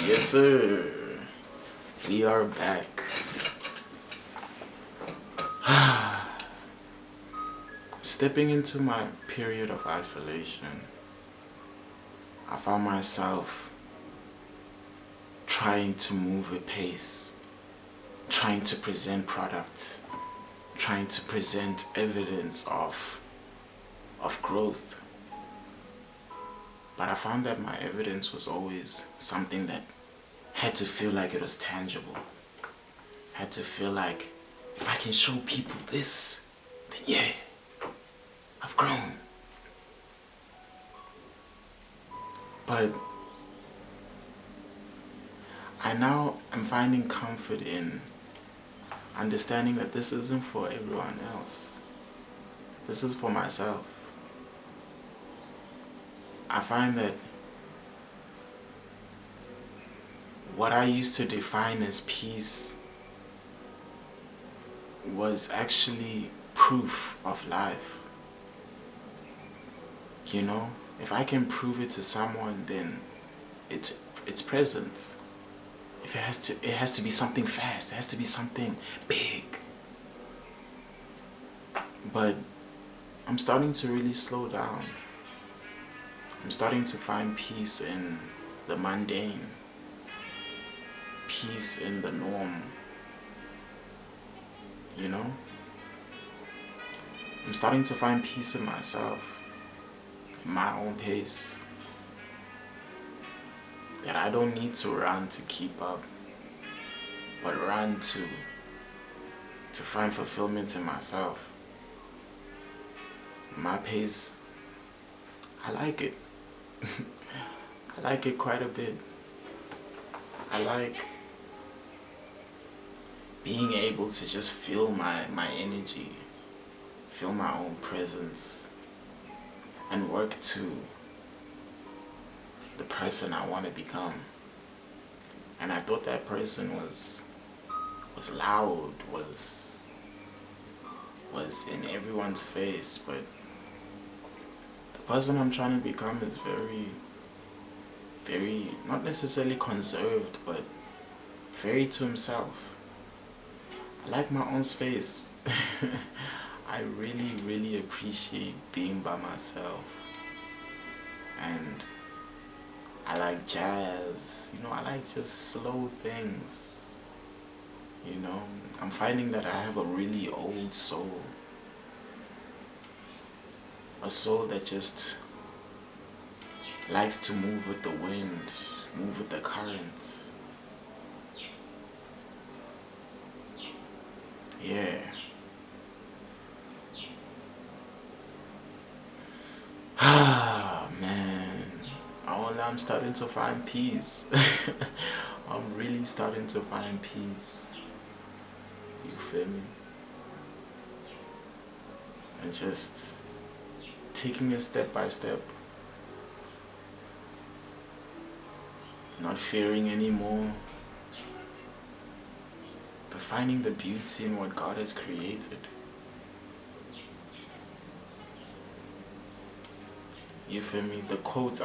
Yes, sir. We are back. Stepping into my period of isolation, I found myself trying to move at pace, trying to present product, trying to present evidence of growth. But I found that my evidence was always something that had to feel like it was tangible. Had to feel like if I can show people this, then yeah, I've grown. But I now am finding comfort in understanding that this isn't for everyone else. This is for myself. I find that what I used to define as peace was actually proof of life. You know, if I can prove it to someone, then it's present. If it has to be something fast. It has to be something big. But I'm starting to really slow down. I'm starting to find peace in the mundane, peace in the norm. You know? I'm starting to find peace in myself, in my own pace. That I don't need to run to keep up, but run to find fulfillment in myself. My pace, I like it. I like it quite a bit. I like being able to just feel my energy, feel my own presence, and work to the person I want to become. And I thought that person was loud, was in everyone's face, but the person I'm trying to become is very, not necessarily conserved, but very to himself. I like my own space. I really appreciate being by myself. And I like jazz, I like just slow things. I'm finding that I have a really old soul. A soul that just likes to move with the wind, move with the currents. Yeah. Ah, man. I'm starting to find peace. I'm really starting to find peace. You feel me? And just taking it step by step. Not fearing anymore. But finding the beauty in what God has created. You feel me? The quote,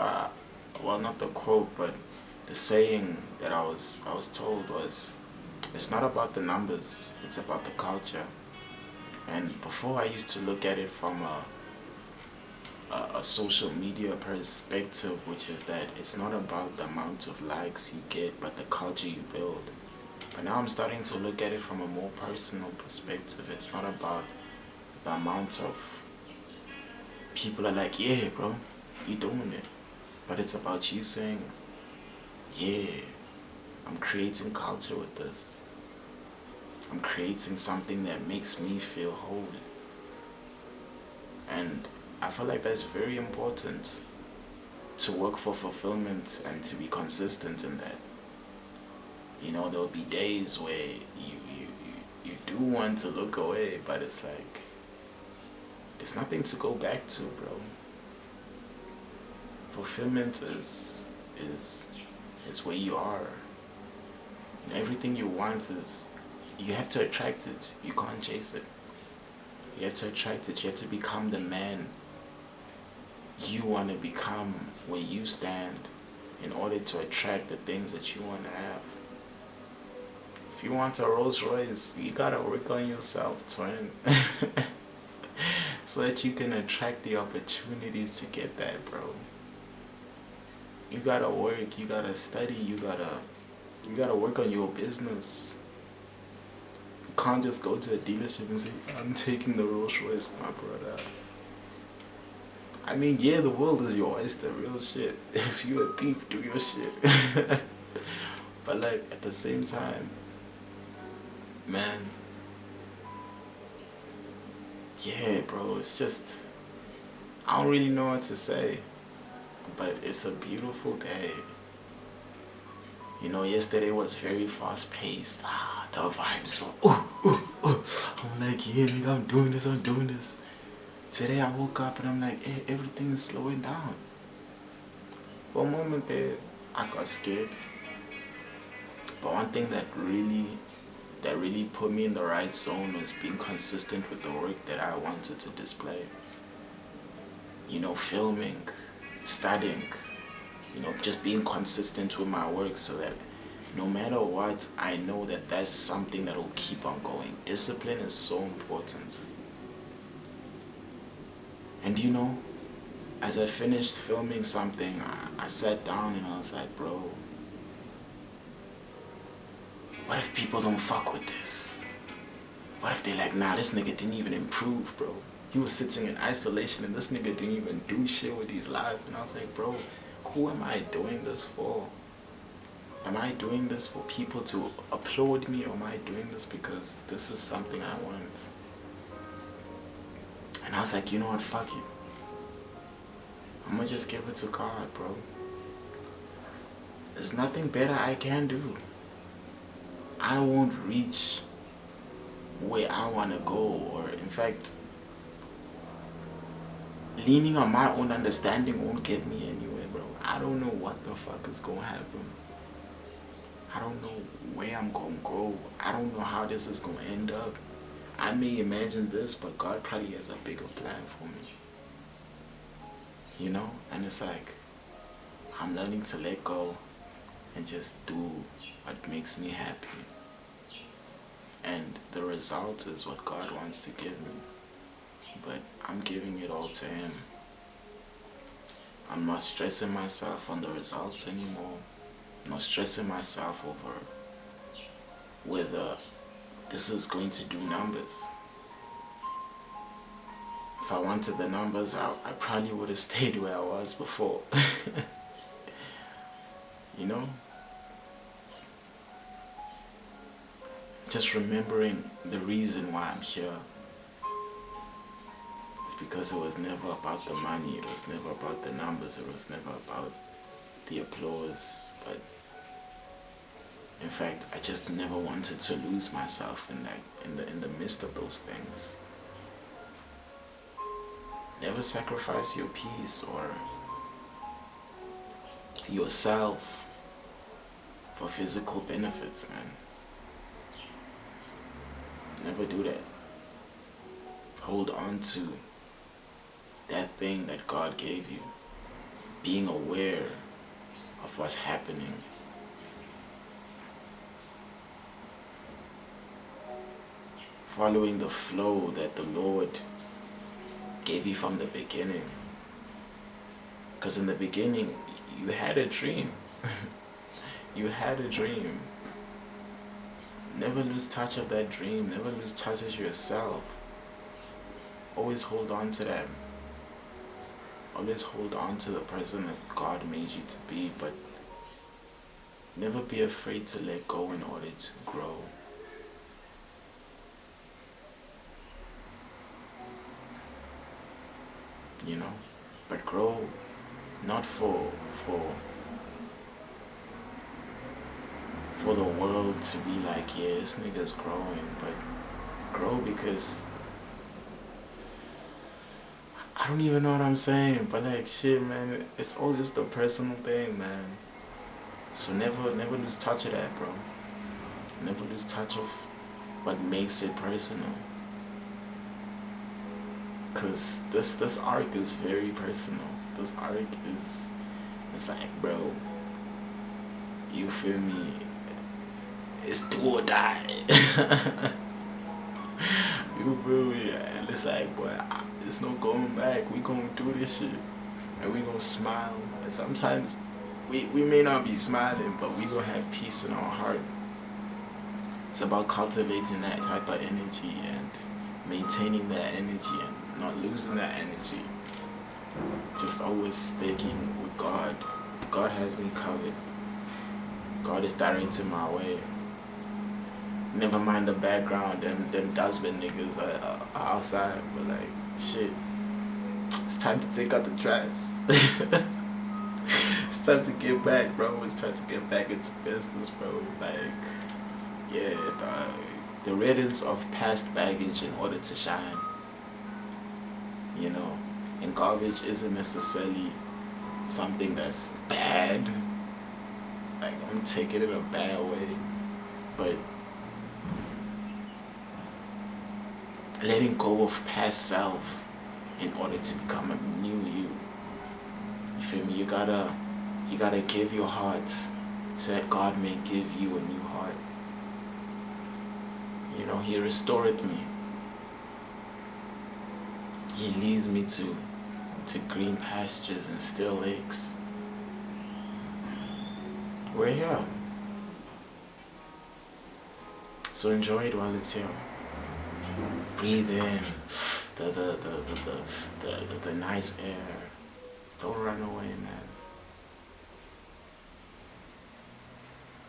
well, not the quote, but the saying that I was told was, it's not about the numbers, it's about the culture. And before I used to look at it from a social media perspective, which is that it's not about the amount of likes you get, but the culture you build. But now I'm starting to look at it from a more personal perspective. It's not about the amount of people are like, yeah, bro, you doing it. But it's about you saying, yeah, I'm creating culture with this. I'm creating something that makes me feel whole. And I feel like that's very important, to work for fulfillment and to be consistent in that. There'll be days where you do want to look away, but it's like, there's nothing to go back to, bro. Fulfillment is where you are. Everything you want you have to attract it. You can't chase it. You have to attract it. You have to become the man you want to become, where you stand in order to attract the things that you want to have. If you want a Rolls Royce, you gotta work on yourself, twin. So that you can attract the opportunities to get that, bro. You gotta work, you gotta study, you gotta work on your business. You can't just go to a dealership and say, I'm taking the Rolls Royce, my brother. I mean, yeah, the world is your oyster, real shit. If you a thief, do your shit. But like, at the same time, man, yeah, bro, it's just, I don't really know what to say, but it's a beautiful day. You know, yesterday was very fast paced. The vibes were, I'm like, yeah, nigga, I'm doing this. Today I woke up and I'm like, hey, everything is slowing down. For a moment there, I got scared. But one thing that really put me in the right zone was being consistent with the work that I wanted to display. You know, filming, studying, you know, just being consistent with my work so that no matter what, I know that that's something that will keep on going. Discipline is so important. And you know, as I finished filming something, I sat down and I was like, bro, what if people don't fuck with this? What if they like, nah, this nigga didn't even improve, bro. He was sitting in isolation and this nigga didn't even do shit with his life. And I was like, bro, who am I doing this for? Am I doing this for people to applaud me, or am I doing this because this is something I want? And I was like, you know what, fuck it. I'm gonna just give it to God, bro. There's nothing better I can do. I won't reach where I wanna go, or in fact, leaning on my own understanding won't get me anywhere, bro. I don't know what the fuck is gonna happen. I don't know where I'm gonna go. I don't know how this is gonna end up. I may imagine this, but God probably has a bigger plan for me. You know? And it's like, I'm learning to let go and just do what makes me happy. And the result is what God wants to give me. But I'm giving it all to Him. I'm not stressing myself on the results anymore. I'm not stressing myself over whether this is going to do numbers. If I wanted the numbers, I probably would have stayed where I was before. You know? Just remembering the reason why I'm here. It's because it was never about the money, it was never about the numbers, it was never about the applause, but in fact, I just never wanted to lose myself in the midst of those things. Never sacrifice your peace or yourself for physical benefits, man. Never do that. Hold on to that thing that God gave you. Being aware of what's happening. Following the flow that the Lord gave you from the beginning. Because in the beginning, you had a dream. You had a dream. Never lose touch of that dream. Never lose touch of yourself. Always hold on to that. Always hold on to the person that God made you to be, but never be afraid to let go in order to grow. You know? But grow not for the world to be like, yeah, this nigga's growing, but grow because I don't even know what I'm saying, but like shit, man, it's all just a personal thing, man. So never lose touch of that, bro. Never lose touch of what makes it personal. Cause this arc is very personal. This arc is, it's like, bro, You feel me? It's do or die. You feel me? And it's like, boy, there's no going back. We gonna do this shit. And we gonna smile. And sometimes we may not be smiling, but we gonna have peace in our heart. It's about cultivating that type of energy and maintaining that energy and not losing that energy. Just always sticking with God. God has me covered. God is directing my way. Never mind the background, them dustbin niggas are outside, but like, shit, it's time to take out the trash. It's time to get back, bro. It's time to get back into business, bro. Like, yeah, the riddance of past baggage in order to shine. You know, and garbage isn't necessarily something that's bad. Like, I'm taking it in a bad way, but letting go of past self in order to become a new you. You feel me? You gotta give your heart so that God may give you a new heart. You know, He restored me. He leads me to green pastures and still lakes. We're here. So enjoy it while it's here. Breathe in the nice air. Don't run away, man.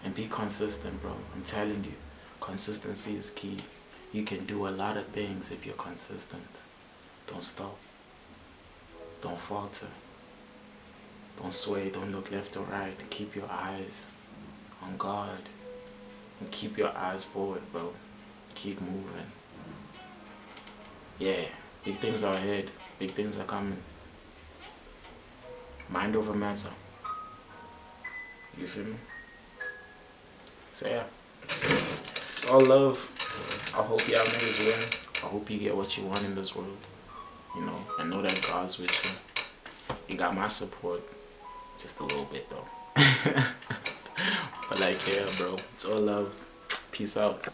And be consistent, bro. I'm telling you, consistency is key. You can do a lot of things if you're consistent. Don't stop. Don't falter. Don't sway. Don't look left or right. Keep your eyes on God. And keep your eyes forward, bro. Keep moving. Yeah, big things are ahead. Big things are coming. Mind over matter. You feel me? So yeah, it's all love. I hope y'all niggas win. I hope you get what you want in this world. You know, and know that God's with you. You got my support. Just a little bit though. But like, yeah, bro. It's all love. Peace out.